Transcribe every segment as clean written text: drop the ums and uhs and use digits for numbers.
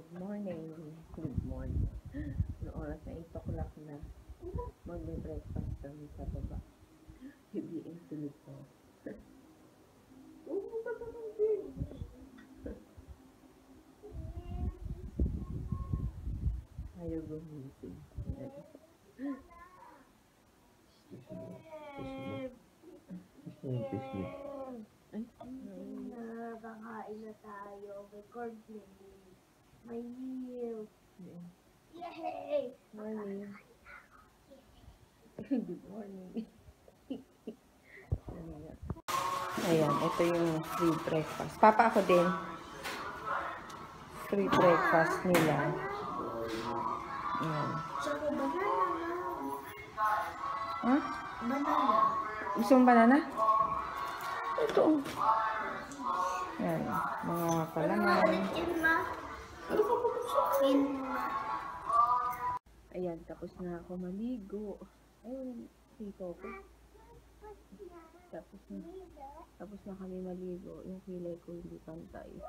Good morning. Good morning. Noong oras na 8 o'clock na, magbe-breakfast kami sa baba. Hindi ang tulog ko. Ayaw gumising. Nakakain na tayo. May cornflakes. May milk. Yay! Morning. Good morning. Ayan, ito yung free breakfast. Papa, ako din. Free breakfast nila. Ayan. Tsaka banana. Ha? Banana. Gusto mong banana? Ito. Ayan. Mga palaman. Ayan, tapos na ako maligo. Ayun, siko ko. Tapos na kami maligo. Yung kilay ko hindi pantay.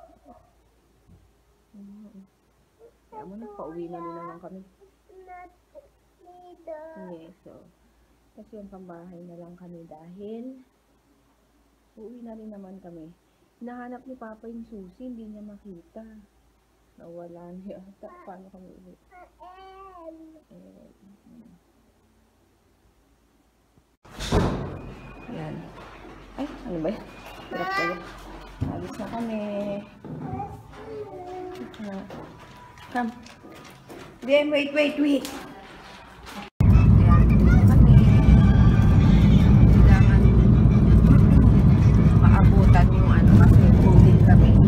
Kaya mo na, pauwi na din naman kami. Yes, so. Kasi yung pambahay na lang kami dahil uuwi na rin naman kami. Hinahanap ni Papa yung susi, hindi niya makita. Nawala niya ata. Paano kami uwi? Yan. Ay, ano ba yan? Hirap kayo. Alis na kami. Come. Then, wait. Ayan, kami. Kailangan maabutan yung ano kasi coding kami.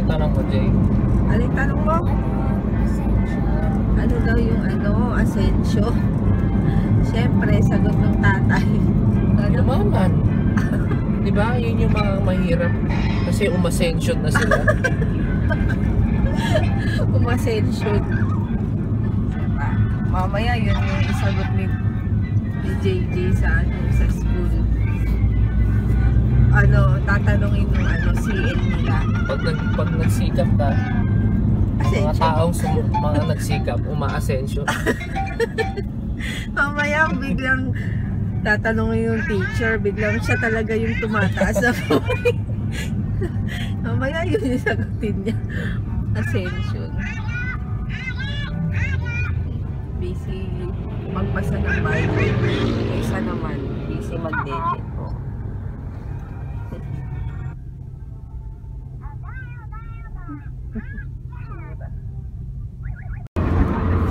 Tanong mo, Jay. Ano yung tanong mo? Ano daw yung asensyo? Siyempre, sagot ng tatay. Yumaman. Diba? Yun yung mga mahirap. Kasi umasensyon na sila. Umasensyon. Mamaya yun yung isagot ni JJ sa school. Tatanungin yung CN nila. Pag nagsikap ka, mga nagsikap, uma-asensyon. Mamaya biglang tatanungin yung teacher, biglang siya talaga yung tumataas na buhay. Mamaya yun yung sagutin niya. Ascension. Busy magbasa ng Bible. Isa naman, busy mag-date.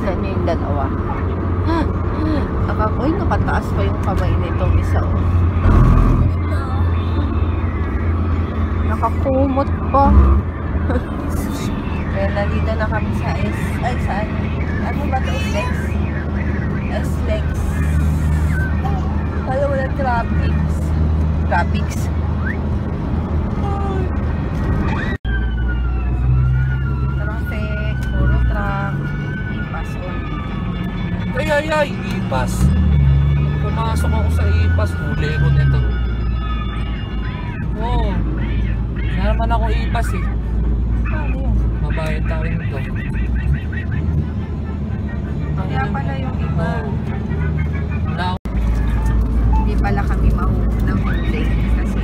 Saan yung dalawa? Uy, nakataas pa yung kamay nitong isa. Nakakumot pa. Kaya nandito na kami sa saan? Ano ba ito? S-Lex. Kala wala traffics. Traffic, puro truck. Ipas on. Ay, ipas. Pumasok ako sa ipas, huli ko nito. Wow. Hindi naman ako ipas eh. Paano yun? Mabayad tayo nito. Kaya pala yung iba. Wala ako. Hindi pala kami ng huli. Kasi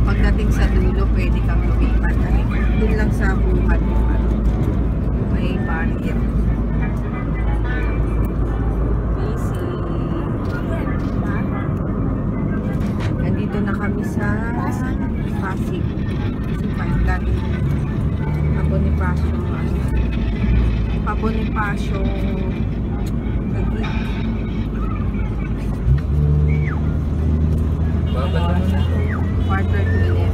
pagdating sa dulo, pwede kang lumipat. Doon lang sa buhat yung may barrier. Bonifacio Taguig. Baba naman na. Quarter to 11.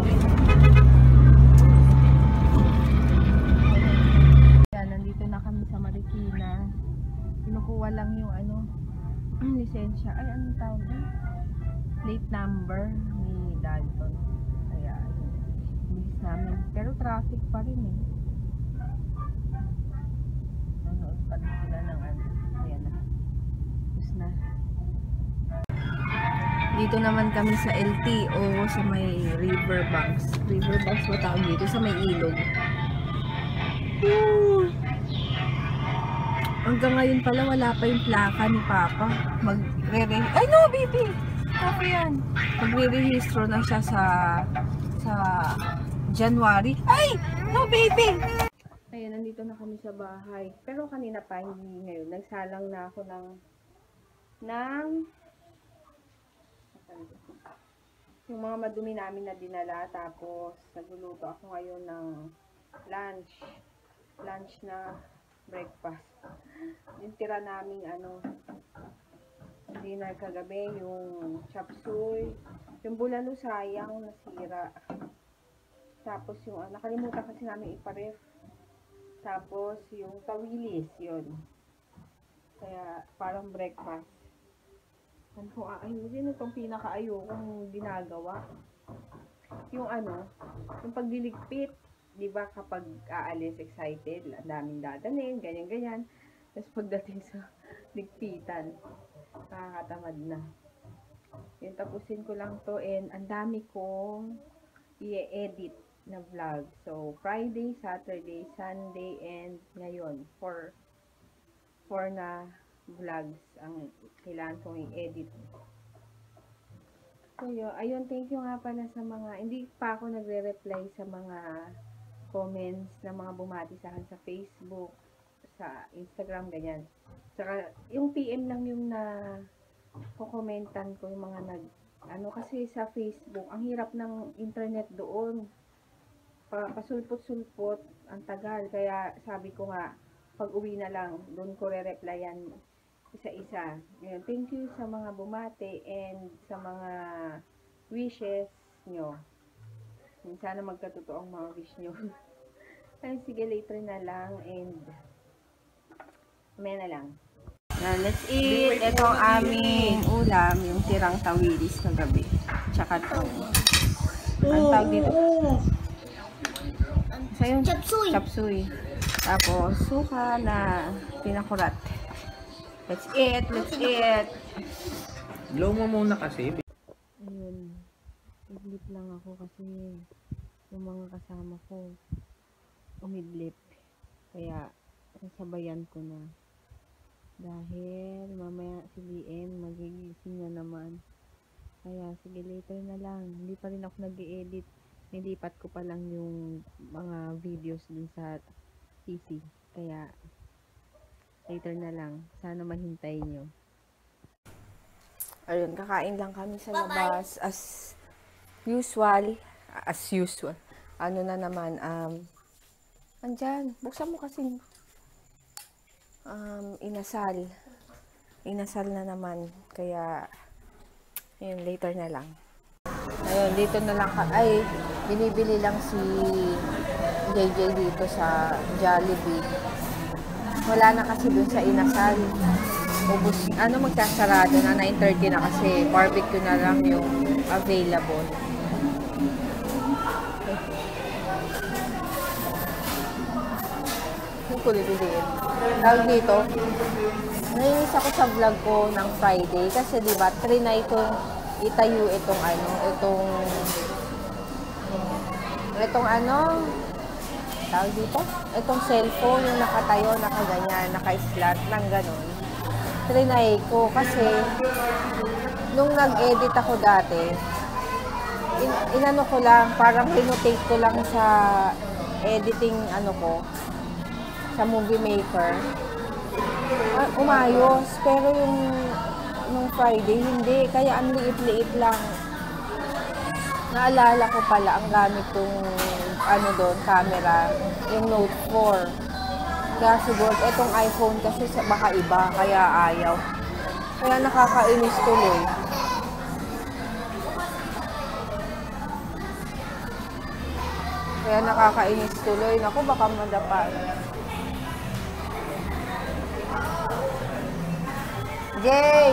Yan, nandito na kami sa Marikina. Kinukuha lang yung lisensya. Ay, anong tawag doon? Plate number ni Dalton. Kaya, bilis namin. Pero traffic pa rin eh. Nanood pa rin sila ng ayan na. Tapos na. Dito naman kami sa LTO sa may Riverbanks. Riverbanks ba tawag dito? Sa may ilog. Woo! Hanggang ngayon pala wala pa yung plaka ni Papa. Ay no, baby! Papa yan. Magre-rehistro na siya sa January. Ay! No, baby! Ayun, nandito na kami sa bahay. Pero kanina pa, hindi ngayon. Nagsalang na ako ng yung mga madumi namin na dinala. Tapos, nagluluto ako ngayon ng lunch na breakfast. Yung tira naming dinner kagabi, yung chop suey, yung bulalo sayang nasira. Tapos yung nakalimutan kasi namin iparef. Tapos yung tawilis, yun. Kaya parang breakfast. Ano kung ayusin itong pinaka-ayokong ginagawa. Yung yung pagliligpit. Di ba kapag aalis excited, ang daming dadanin, ganyan-ganyan. Tapos pagdating sa ligpitan, nakakatamad na. Yung tapusin ko lang to and ang dami kong i-edit na vlog. So, Friday, Saturday, Sunday, and ngayon, for na vlogs ang kailangan kong i-edit. So, ayun, thank you nga pala sa mga, hindi pa ako nagre-reply sa mga comments na mga bumati sa akin sa Facebook, sa Instagram, ganyan. Saka, yung PM lang yung na kukomentan ko yung mga kasi sa Facebook, ang hirap ng internet doon. Pasulpot-sulpot, ang tagal. Kaya sabi ko nga, pag uwi na lang, doon ko re-replyan isa-isa. Ngayon, thank you sa mga bumati and sa mga wishes nyo. Sana magkatotoo ang mga wish nyo. Ay, sige, later na lang and mamaya na lang. Now, let's eat. Ito ang aming ulam, yung tirang tawilis kagabi. Tsaka ito. Ang tawag dito? So, yung chapsuy. Tapos, suka na pinakurat. Let's eat. Let's eat. Blow mo muna kasi. Ayun. Idlip lang ako kasi yung mga kasama ko umidlip. Kaya, sasabayan ko na. Dahil mamaya si Lian magigising na naman. Kaya sige, later na lang. Hindi pa rin ako nag-i-edit. Nilipat ko pa lang yung mga videos dun sa PC. Kaya later na lang. Sana mahintay nyo. Ayun, kakain lang kami sa labas. As usual. Ano na naman, andyan, buksan mo kasi inasal na naman, kaya ayun, later na lang. Ayun, dito na lang binibili lang si JJ dito sa Jollibee. Wala na kasi dun sa inasal. Ubus, magkasarado na, 9:30 na kasi barbecue na lang yung available. Yung kulibiliin. Tawag dito, nainis ako sa vlog ko ng Friday kasi diba, trinay kong itayo itong tawag dito, itong cellphone, yung nakatayo, nakaganyan, naka-slat, ng ganon. Trinay ko kasi nung nag-edit ako dati, inano ko lang, parang rinotate ko lang sa editing ko, sa Movie Maker. Umayos, pero nung Friday, hindi. Kaya ang liit-liit lang. Naalala ko pala, ang gamit kong doon, camera, yung Note 4. Kaya siguro, itong iPhone kasi baka iba, kaya ayaw. Kaya nakakainis tuloy. Kaya nakakainis tuloy. Naku, baka madapa. Jay!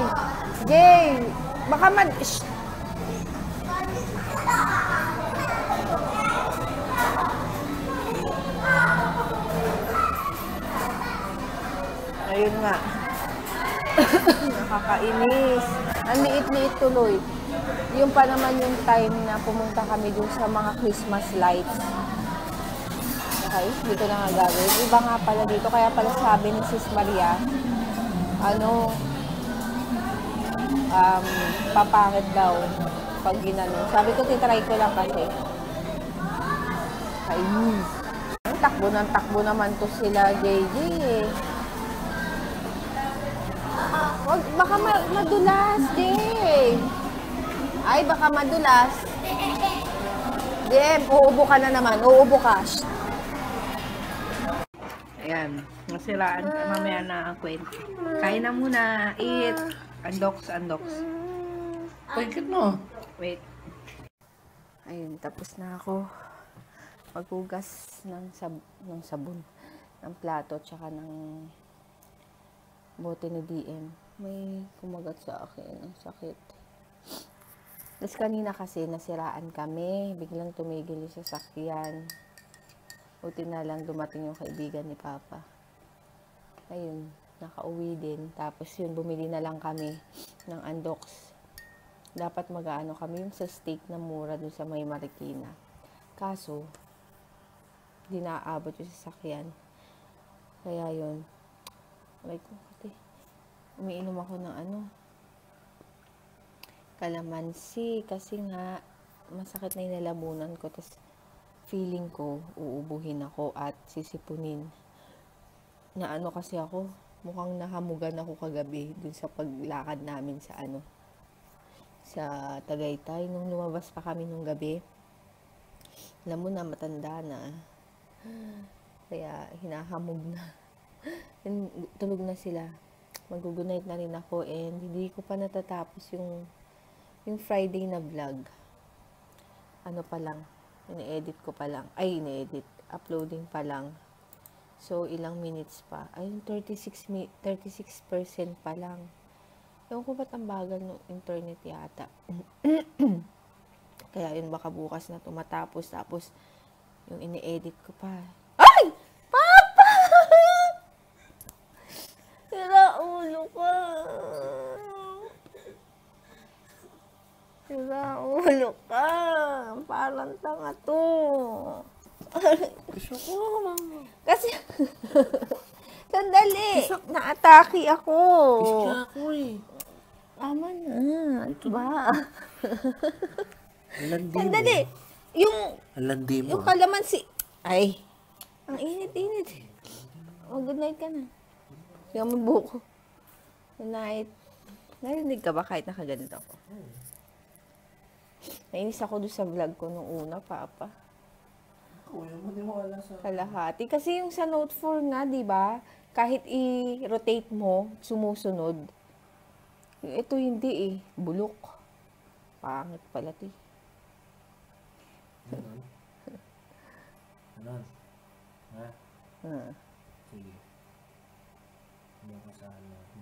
Jay! Baka Shh! Ayun nga. Nakakainis. Ang liit-liit tuloy. Yung pa naman yung time na pumunta kami dun sa mga Christmas lights. Okay, dito na nga gagawin. Iba nga pala dito. Kaya pala sabi ni Sis Maria, papangit daw pag ginano. Sabi ko, titry ko lang kasi. Ayun. Takbo naman to sila, JJ eh. Wag, baka madulas, Jay. Ay, baka madulas. Jem, uubo ka na naman. Uubo ka. Ayan, masiraan ka mamaya na ang kwento. Kain na muna, eat. Undox. Pagkat mo. Wait. Ayun, tapos na ako maghugas ng sabon, ng plato, tsaka ng bote ni DM. May kumagat sa akin. Ang sakit. Tapos kanina kasi nasiraan kami. Biglang tumigil yung sasakyan. Buti na lang dumating yung kaibigan ni Papa. Ayun, nakauwi din. Tapos yun, bumili na lang kami ng Andox. Dapat mag-aano kami yung sa steak na mura dun sa may Marikina. Kaso, di naaabot yung sasakyan. Kaya yun. Umiinom ako ng kalamansi. Kasi nga, masakit na yung nalamunan ko. Tapos, feeling ko, uubuhin ako at sisipunin. Na kasi ako, mukhang nahamugan ako kagabi dun sa paglakad namin sa sa Tagaytay. Nung lumabas pa kami nung gabi, alam mo na, matanda na. Kaya, hinahamog na. Tulog na sila. Mag-good night na rin ako and hindi ko pa natatapos yung Friday na vlog. Pa lang, uploading pa lang. So, ilang minutes pa. Ayun, 36% pa lang. Ewan ko ba't ang bagal ng internet yata. Kaya yun, baka bukas na tumatapos. Tapos, yung ini-edit ko pa. Ay! Papa! Sira ulo ka. Sira ulo ka. Parang tanga to. Gusto ko, mama. Kasi, sandali. Na-atake ako. Gusto ako eh. Tama na. Ito ba? Alandi mo. Sandali. Alandi mo. Yung kalamansi. Ay. Ang init-init. Oh, good night ka na. Kaya mo buko. Good night. Narinig ka ba kahit nakaganito ako? Nainis ako doon sa vlog ko nung una, Papa. Kuya mo, di mo wala sa... Kalahati. Kasi yung sa Note 4 nga, di ba? Kahit i-rotate mo, sumusunod. Ito hindi eh. Bulok. Pangit pala ito eh. Ganon. Ha? Sige. Ano ka sa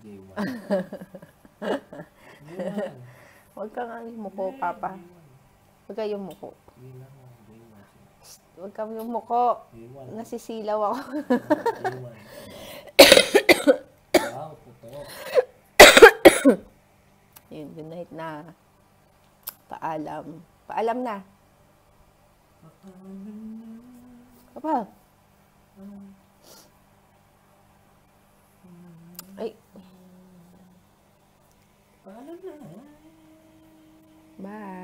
J1. J1. Huwag kang yumuko, Papa. Huwag kang yumuko. J1. Huwag kang yumuko. J1. Nasisilaw ako. J1. Wow, totoo. Yun, good night na. Paalam. Paalam na. Papa. Ay. Paalam na. Bye.